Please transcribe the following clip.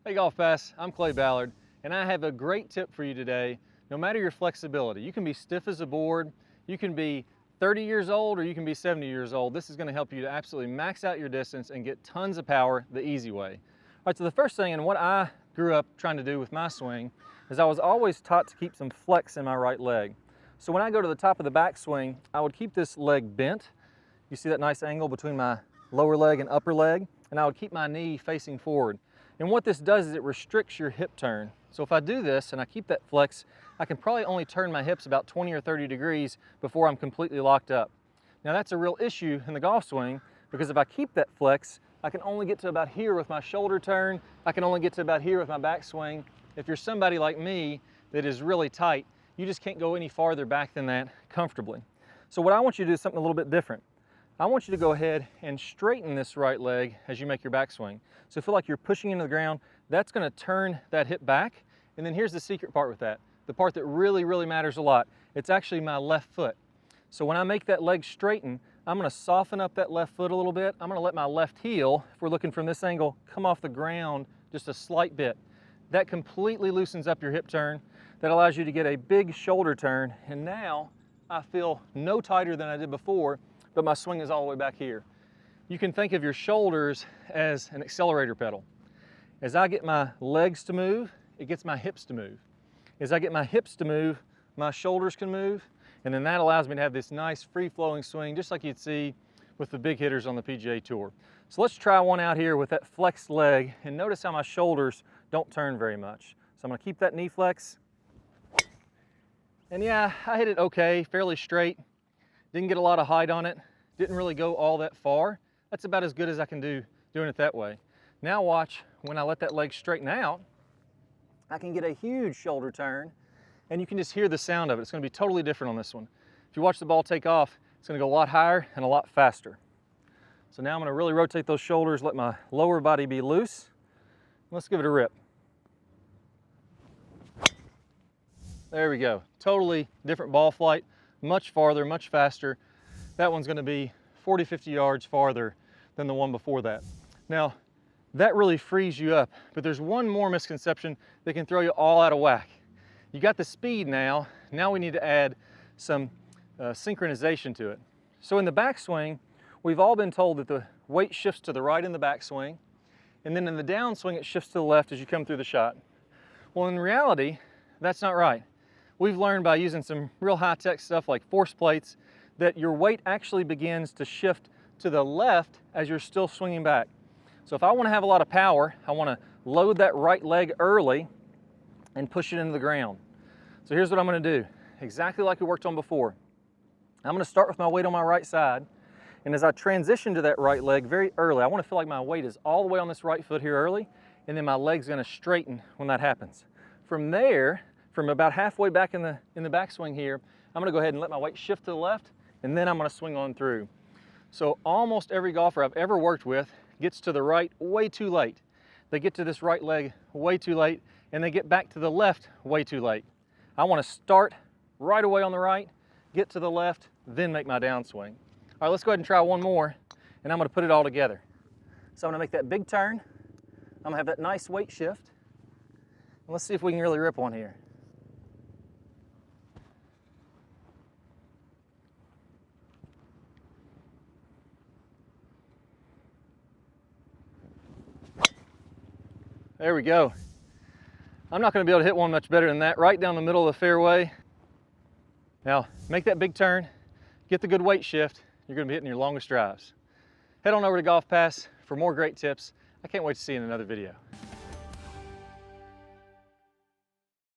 Hey GolfPass, I'm Clay Ballard, and I have a great tip for you today. No matter your flexibility, you can be stiff as a board, you can be 30 years old, or you can be 70 years old. This is going to help you to absolutely max out your distance and get tons of power the easy way. All right, so the first thing, and what I grew up trying to do with my swing, is I was always taught to keep some flex in my right leg. So when I go to the top of the backswing, I would keep this leg bent. You see that nice angle between my lower leg and upper leg? And I would keep my knee facing forward. And what this does is it restricts your hip turn. So if I do this and I keep that flex, I can probably only turn my hips about 20 or 30 degrees before I'm completely locked up. Now that's a real issue in the golf swing, because if I keep that flex, I can only get to about here with my shoulder turn. I can only get to about here with my backswing. If you're somebody like me that is really tight, you just can't go any farther back than that comfortably. So what I want you to do is something a little bit different. I want you to go ahead and straighten this right leg as you make your backswing. So feel like you're pushing into the ground. That's going to turn that hip back. And then here's the secret part with that. The part that really, really matters a lot. It's actually my left foot. So when I make that leg straighten, I'm going to soften up that left foot a little bit. I'm going to let my left heel, if we're looking from this angle, come off the ground just a slight bit. That completely loosens up your hip turn. That allows you to get a big shoulder turn. And now I feel no tighter than I did before, but my swing is all the way back here. You can think of your shoulders as an accelerator pedal. As I get my legs to move, it gets my hips to move. As I get my hips to move, my shoulders can move, and then that allows me to have this nice free-flowing swing, just like you'd see with the big hitters on the PGA Tour. So let's try one out here with that flexed leg, and notice how my shoulders don't turn very much. So I'm gonna keep that knee flex. And yeah, I hit it okay, fairly straight. Didn't get a lot of height on it. Didn't really go all that far. That's about as good as I can do doing it that way. Now watch, when I let that leg straighten out, I can get a huge shoulder turn, and you can just hear the sound of it. It's going to be totally different on this one. If you watch the ball take off, it's going to go a lot higher and a lot faster. So now I'm going to really rotate those shoulders, let my lower body be loose. Let's give it a rip. There we go. Totally different ball flight, much farther, much faster. That one's going to be 40, 50 yards farther than the one before that. Now, that really frees you up, but there's one more misconception that can throw you all out of whack. You got the speed now we need to add some synchronization to it. So in the backswing, we've all been told that the weight shifts to the right in the backswing, and then in the downswing it shifts to the left as you come through the shot. Well, in reality, that's not right. We've learned by using some real high-tech stuff like force plates that your weight actually begins to shift to the left as you're still swinging back. So if I want to have a lot of power, I want to load that right leg early and push it into the ground. So here's what I'm going to do, exactly like we worked on before. I'm going to start with my weight on my right side, and as I transition to that right leg very early, I want to feel like my weight is all the way on this right foot here early, and then my leg's going to straighten when that happens. From there, from about halfway back in the backswing here, I'm going to go ahead and let my weight shift to the left, and then I'm going to swing on through. So almost every golfer I've ever worked with gets to the right way too late. They get to this right leg way too late, and they get back to the left way too late. I want to start right away on the right, get to the left, then make my downswing. All right, let's go ahead and try one more, and I'm going to put it all together. So I'm going to make that big turn. I'm going to have that nice weight shift. And let's see if we can really rip one here. There we go. I'm not going to be able to hit one much better than that, right down the middle of the fairway. Now, make that big turn, get the good weight shift, you're going to be hitting your longest drives. Head on over to GolfPass for more great tips. I can't wait to see you in another video.